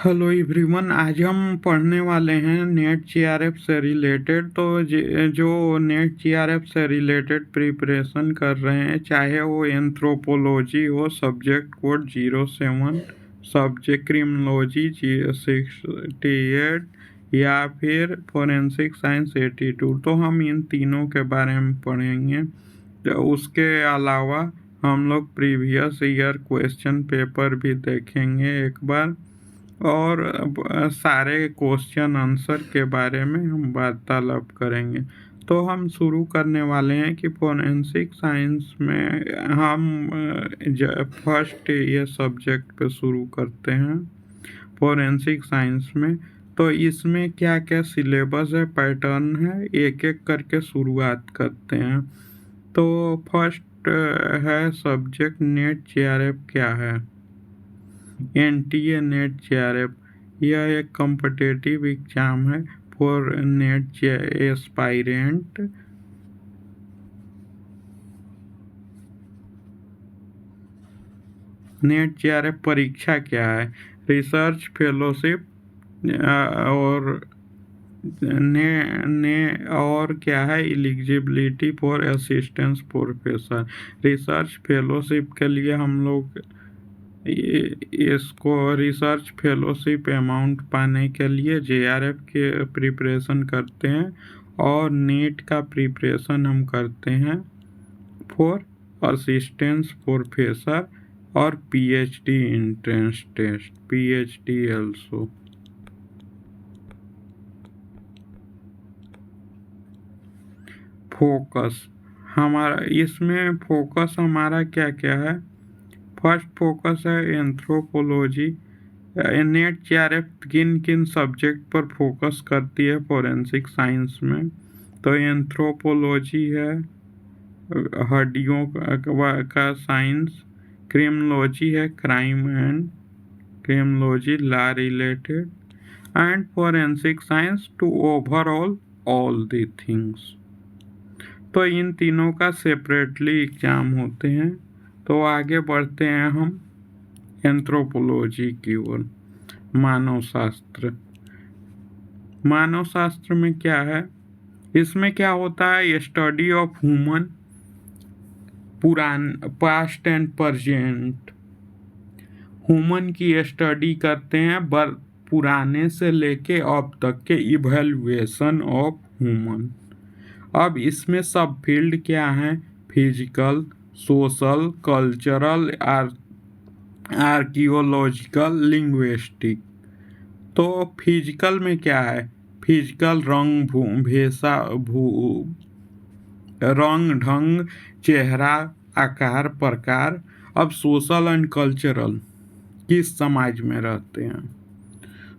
Hello everyone, आज हम पढ़ने वाले हैं नेट जीआरएफ से रिलेटेड। तो जो नेट जीआरएफ से रिलेटेड प्रिपरेशन कर रहे हैं, चाहे वो एंथ्रोपोलॉजी हो सब्जेक्ट कोड 07, सब्जेक्ट क्रिमिनोलॉजी 68 या फिर फोरेंसिक साइंस 82, तो हम इन तीनों के बारे में पढ़ेंगे। तो उसके अलावा हम लोग प्रीवियस ईयर क्वेश्चन पेपर भी देखेंगे एक बार, और सारे क्वेश्चन आंसर के बारे में हम वार्तालाप करेंगे। तो हम शुरू करने वाले हैं कि फोरेंसिक साइंस में हम फर्स्ट ये सब्जेक्ट पे शुरू करते हैं। फोरेंसिक साइंस में तो इसमें क्या क्या सिलेबस है, पैटर्न है, एक एक करके शुरुआत करते हैं। तो फर्स्ट है सब्जेक्ट नेट जीआरएफ क्या है। एनटीए नेट जीआरएफ यह एक कॉम्पिटिटिव एग्जाम है for net aspirant. Net GRF परीक्षा क्या है? रिसर्च फेलोशिप और और क्या है, eligibility for assistance professor. Research fellowship के लिए हम लोग इसको रिसर्च फेलोशिप अमाउंट पाने के लिए जेआरएफ के प्रिपरेशन करते हैं, और नीट का प्रिपरेशन हम करते हैं फॉर असिस्टेंस प्रोफेसर और PhD entrance test, PhD also. Focus हमारा इसमें फोकस हमारा क्या क्या है? फर्स्ट फोकस है एंथ्रोपोलॉजी। नेट जीआरएफ किन किन सब्जेक्ट पर फोकस करती है फोरेंसिक साइंस में? तो एंथ्रोपोलॉजी है हड्डियों का साइंस, क्रिमिनोलॉजी है crime and criminology law related, and forensic science to overall all the things. तो इन तीनों का सेपरेटली एग्जाम होते हैं। तो आगे बढ़ते हैं हम एंथ्रोपोलॉजी की ओर। मानव शास्त्र। मानव शास्त्र में क्या है? इसमें क्या होता है? Study of human past and present. Human की स्टडी करते हैं पुराने से लेके अब तक के इवैल्यूएशन ऑफ ह्यूमन। अब इसमें सब फील्ड क्या है? Physical, social, cultural, archaeological, linguistic. तो फिजिकल में क्या है? फिजिकल रंग ढंग, चेहरा, आकार, प्रकार। अब सोशल एंड कल्चरल, किस समाज में रहते हैं।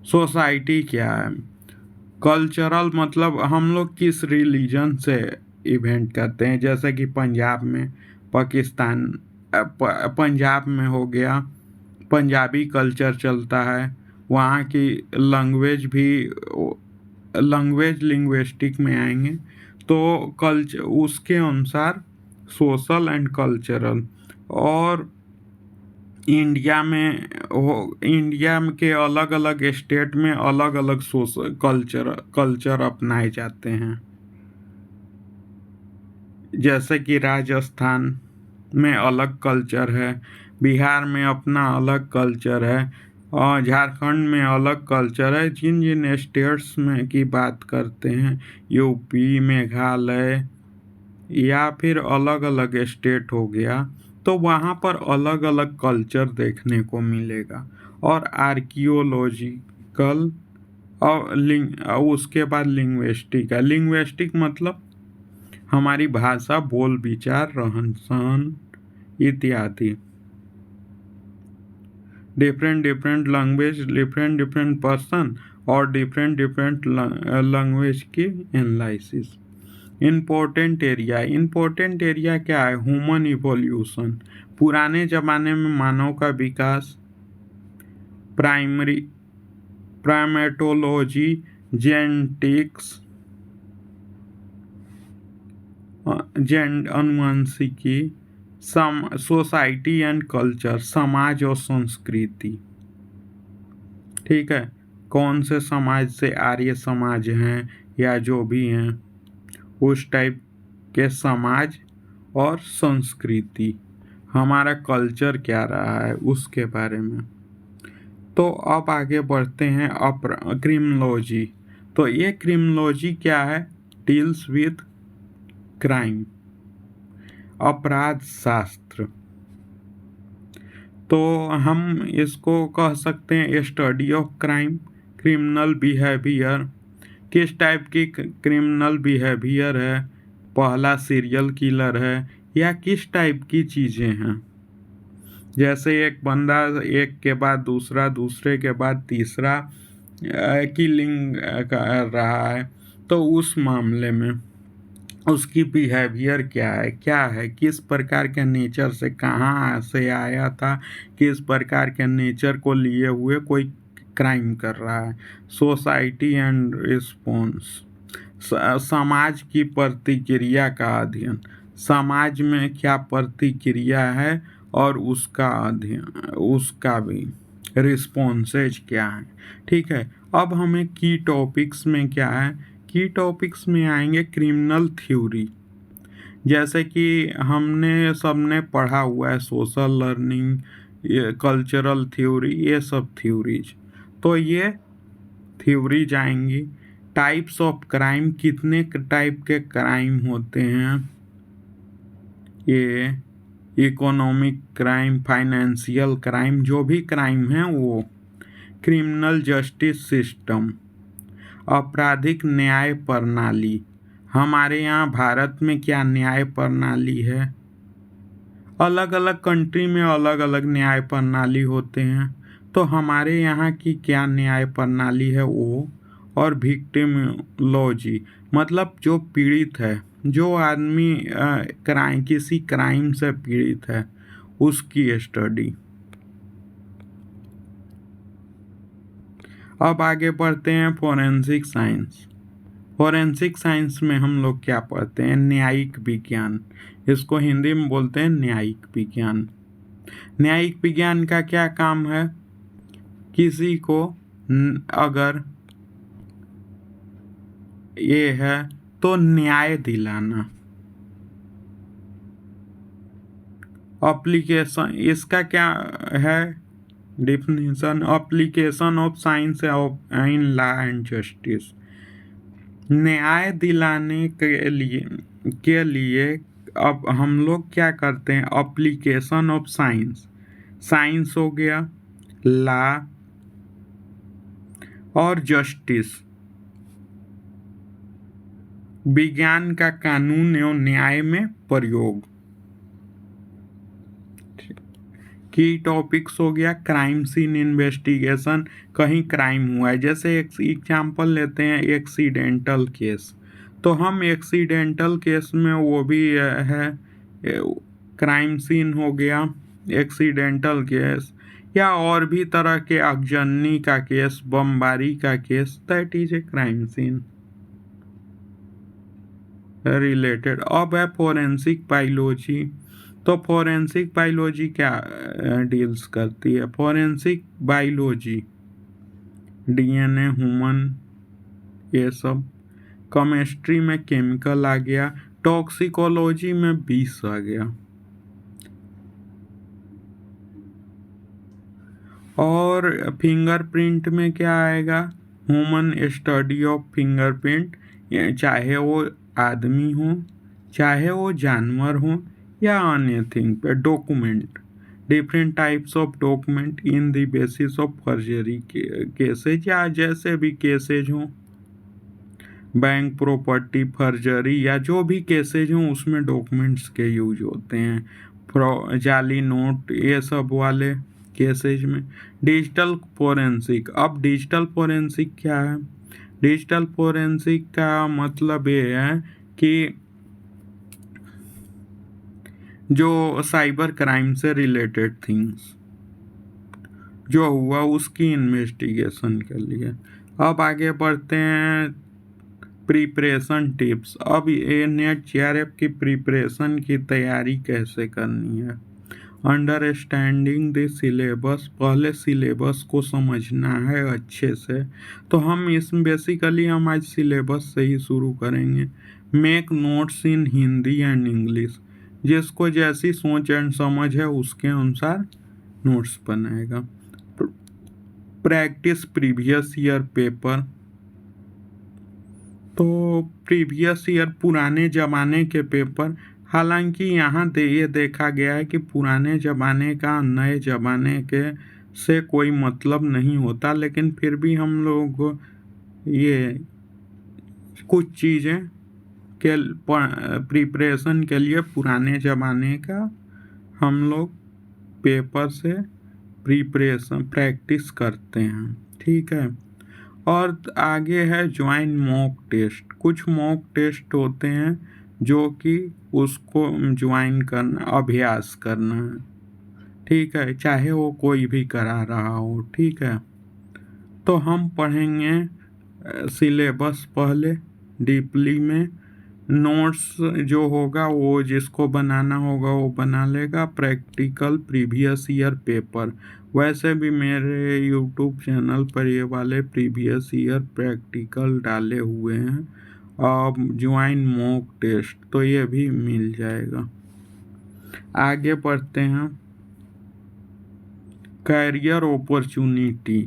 सोसाइटी क्या है? कल्चरल मतलब हम लोग किस रिलीजन से इवेंट करते हैं, जैसे कि पंजाब में पाकिस्तान पंजाब में हो गया, पंजाबी कल्चर चलता है, वहाँ की लैंग्वेज भी लिंग्विस्टिक में आएंगे। तो कल्चर उसके अनुसार सोशल एंड कल्चरल। और इंडिया के अलग अलग स्टेट में अलग अलग सोशल कल्चर अपनाए जाते हैं। जैसे कि राजस्थान में अलग कल्चर है, बिहार में अपना अलग कल्चर है, और झारखंड में अलग कल्चर है। जिन जिन स्टेट्स में की बात करते हैं, यूपी, मेघालय या फिर अलग अलग स्टेट हो गया, तो वहाँ पर अलग अलग कल्चर देखने को मिलेगा। और आर्कियोलॉजिकल और उसके बाद लिंग्विस्टिक है। लिंग्विस्टिक मतलब हमारी भाषा, बोल विचार, रहन सहन इत्यादि। डिफरेंट लैंग्वेज, डिफरेंट पर्सन और डिफरेंट लैंग्वेज की एनालिसिस। इम्पोर्टेंट एरिया क्या है? ह्यूमन इवोल्यूशन, पुराने ज़माने में मानव का विकास। प्राइमेटोलॉजी, जेनेटिक्स, अनुवांशिकी। सोसाइटी एंड कल्चर, समाज और संस्कृति। ठीक है, कौन से समाज से, आर्य समाज हैं या जो भी हैं, उस टाइप के समाज और संस्कृति, हमारा कल्चर क्या रहा है उसके बारे में। तो अब आगे बढ़ते हैं क्रिमिनोलॉजी। तो ये क्रिमिनोलॉजी क्या है? डील्स विथ क्राइम, अपराध शास्त्र। तो हम इसको कह सकते हैं study of crime, criminal behaviour. किस टाइप की क्रिमिनल बिहेवियर है, पहला सीरियल किलर है या किस टाइप की चीज़ें हैं। जैसे एक बंदा एक के बाद दूसरा, दूसरे के बाद तीसरा किलिंग कर रहा है, तो उस मामले में उसकी बिहेवियर क्या है, किस प्रकार के नेचर से, कहाँ से आया था, किस प्रकार के नेचर को लिए हुए कोई क्राइम कर रहा है। सोसाइटी एंड रिस्पॉन्स, समाज की प्रतिक्रिया का अध्ययन, समाज में क्या प्रतिक्रिया है और उसका अध्ययन, उसका भी रिस्पॉन्सेज क्या है। ठीक है, अब हमें की टॉपिक्स में क्या है, की टॉपिक्स में आएंगे क्रिमिनल थ्योरी। जैसे कि हमने सबने पढ़ा हुआ है सोशल लर्निंग, कल्चरल थ्योरी, ये सब थ्योरीज। तो ये थ्योरीज आएंगी। टाइप्स ऑफ क्राइम, कितने टाइप के क्राइम होते हैं, ये इकोनॉमिक क्राइम, फाइनेंशियल क्राइम, जो भी क्राइम है वो। क्रिमिनल जस्टिस सिस्टम, आपराधिक न्याय प्रणाली, हमारे यहाँ भारत में क्या न्याय प्रणाली है। अलग अलग कंट्री में अलग अलग न्याय प्रणाली होते हैं, तो हमारे यहाँ की क्या न्याय प्रणाली है वो। और विक्टिमोलॉजी, मतलब जो पीड़ित है, जो आदमी क्राइम, किसी क्राइम से पीड़ित है, उसकी स्टडी। अब आगे बढ़ते हैं फोरेंसिक साइंस। फोरेंसिक साइंस में हम लोग क्या पढ़ते हैं? न्यायिक विज्ञान, इसको हिंदी में बोलते हैं न्यायिक विज्ञान। न्यायिक विज्ञान का क्या काम है? किसी को अगर ये है तो न्याय दिलाना। एप्लीकेशन, इसका क्या है definition? Application of science in law and justice, न्याय दिलाने के लिए अब हम लोग क्या करते हैं? एप्लीकेशन ऑफ साइंस, साइंस हो गया, लॉ और जस्टिस, विज्ञान का कानून एवं न्याय में प्रयोग। की टॉपिक्स हो गया क्राइम सीन इन्वेस्टिगेशन, कहीं क्राइम हुआ है, जैसे एक एग्जांपल लेते हैं एक्सीडेंटल केस। तो हम एक्सीडेंटल केस में वो भी है, क्राइम सीन हो गया एक्सीडेंटल केस, या और भी तरह के अगजनी का केस, बमबारी का case, that is a crime scene related. अब है फोरेंसिक बायोलॉजी। तो फोरेंसिक बायोलॉजी क्या डील्स करती है? फोरेंसिक बायोलॉजी डीएनए, ह्यूमन, ये सब। केमिस्ट्री में केमिकल आ गया, टॉक्सिकोलॉजी में विष आ गया। और फिंगरप्रिंट में क्या आएगा? ह्यूमन स्टडी ऑफ फिंगरप्रिंट, चाहे वो आदमी हो, चाहे वो जानवर हो या अन्य थिंग पे। Document, different types of document in the basis of forgery cases, या जैसे भी केसेज हों, बैंक प्रॉपर्टी फर्जरी या जो भी केसेज हों, उसमें डॉक्यूमेंट्स के यूज होते हैं। जाली नोट, ये सब वाले केसेज में। डिजिटल फोरेंसिक, अब डिजिटल फोरेंसिक क्या है? डिजिटल फोरेंसिक का मतलब ये है कि जो साइबर क्राइम से रिलेटेड थिंग्स जो हुआ उसकी इन्वेस्टिगेशन के लिए। अब आगे बढ़ते हैं प्रिपरेशन टिप्स। अब ये नेट जेआरएफ की प्रिपरेशन की तैयारी कैसे करनी है, अंडरस्टैंडिंग द सिलेबस, पहले सिलेबस को समझना है अच्छे से। तो हम बेसिकली हम आज सिलेबस से ही शुरू करेंगे। Make notes in Hindi and English, जिसको जैसी सोच एंड समझ है उसके अनुसार नोट्स बनाएगा। प्रैक्टिस प्रीवियस ईयर पेपर, तो प्रीवियस ईयर पुराने ज़माने के पेपर, हालांकि यहाँ ये देखा गया है कि पुराने ज़माने का नए ज़माने के से कोई मतलब नहीं होता, लेकिन फिर भी हम लोग ये कुछ चीज़ें के प्रिपरेशन के लिए पुराने ज़माने का हम लोग पेपर से प्रिपरेशन प्रैक्टिस करते हैं। ठीक है। और आगे है ज्वाइन मॉक टेस्ट। कुछ मॉक टेस्ट होते हैं जो कि उसको ज्वाइन करना, अभ्यास करना है। ठीक है, चाहे वो कोई भी करा रहा हो। ठीक है, तो हम पढ़ेंगे सिलेबस पहले डीपली में। नोट्स जो होगा वो जिसको बनाना होगा वो बना लेगा। प्रैक्टिकल प्रीवियस ईयर पेपर, वैसे भी मेरे यूट्यूब चैनल पर ये वाले प्रीवियस ईयर प्रैक्टिकल डाले हुए हैं। ज्वाइन मॉक टेस्ट, तो ये भी मिल जाएगा। आगे बढ़ते हैं। कैरियर अपॉर्चुनिटी,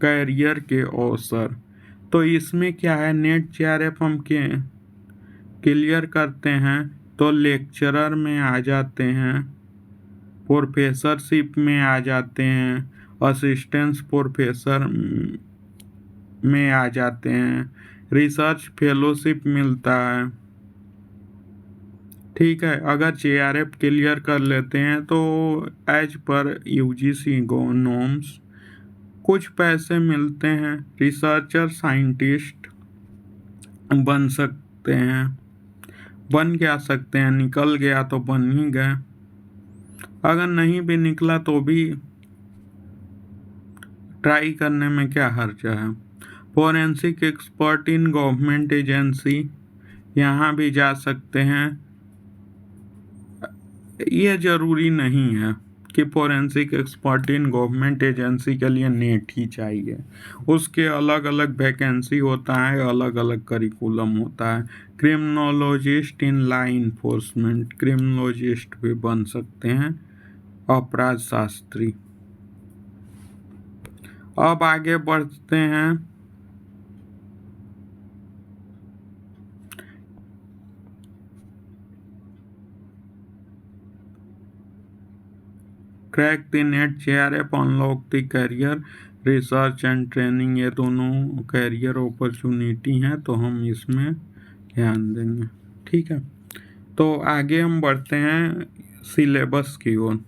कैरियर के अवसर। तो इसमें क्या है, नेट जेआरएफ हम के क्लियर करते हैं तो लेक्चरर में आ जाते हैं, प्रोफेसरशिप में आ जाते हैं, असिस्टेंट प्रोफेसर में आ जाते हैं, रिसर्च फेलोशिप मिलता है। ठीक है, अगर जेआरएफ क्लियर कर लेते हैं तो एज पर यूजीसी नॉर्म्स कुछ पैसे मिलते हैं। रिसर्चर साइंटिस्ट बन सकते हैं, बन क्या सकते हैं, निकल गया तो बन ही गए। अगर नहीं भी निकला तो भी ट्राई करने में क्या हर्ज है। Forensic expert in government agency, यहाँ भी जा सकते हैं। ये जरूरी नहीं है कि forensic expert in government agency के लिए नेट ही चाहिए, उसके अलग अलग वैकेंसी होता है, अलग अलग करिकुलम होता है। Criminologist in law enforcement, criminologist भी बन सकते हैं, अपराध शास्त्री। अब आगे बढ़ते हैं। Crack the net JRF, unlock the career, research and training, ये दोनों करियर अपॉर्चुनिटी हैं, तो हम इसमें ध्यान देंगे। ठीक है, तो आगे हम बढ़ते हैं सिलेबस की ओर।